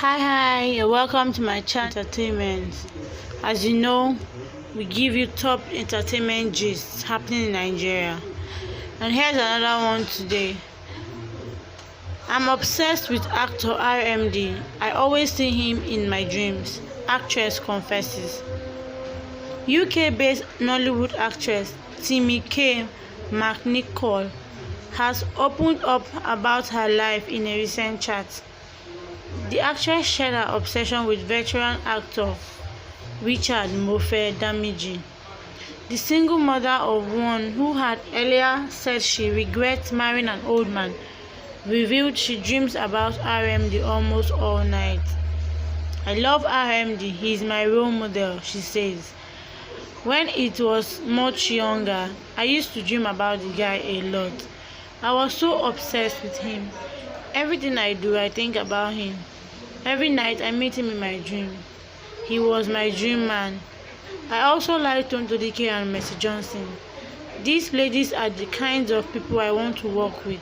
Hi, you're welcome to my channel Entertainment. As you know, we give you top entertainment gists happening in Nigeria. And here's another one today. I'm obsessed with actor RMD. I always see him in my dreams. Actress confesses. UK-based Nollywood actress Timmy K. McNichol has opened up about her life in a recent chat. The actress shared her obsession with veteran actor Richard Mofe Damiji, the single mother of one who had earlier said she regrets marrying an old man. Revealed she dreams about RMD almost all night. "I love RMD, he is my role model," she says. "When it was much younger, I used to dream about the guy a lot. I was so obsessed with him. Everything I do, I think about him. Every night I meet him in my dream. He was my dream man. I also like Tonto Dike and Mercy Johnson. These ladies are the kinds of people I want to work with.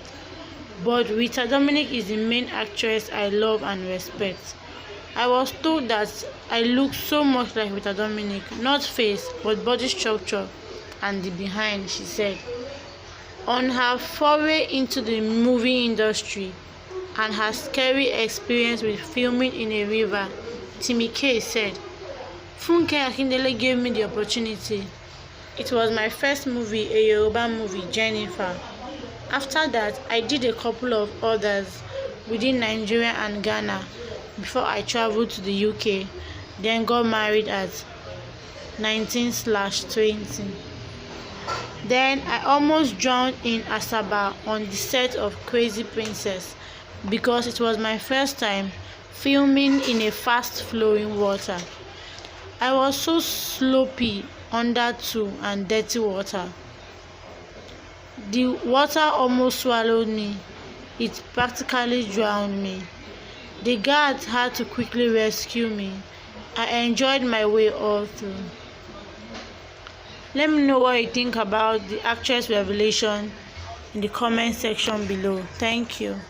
But Rita Dominic is the main actress I love and respect. I was told that I look so much like Rita Dominic, not face, but body structure and the behind," she said. On her foray into the movie industry and her scary experience with filming in a river, Timmy K said, "Funke Akindele gave me the opportunity. It was my first movie, a Yoruba movie, Jennifer. After that, I did a couple of others within Nigeria and Ghana before I traveled to the UK, then got married at 19/20. Then I almost drowned in Asaba on the set of Crazy Princess because it was my first time filming in a fast-flowing water. I was so sloppy under too and dirty water. The water almost swallowed me. It practically drowned me. The guards had to quickly rescue me. I enjoyed my way all through." Let me know what you think about the actress revelation in the comment section below. Thank you.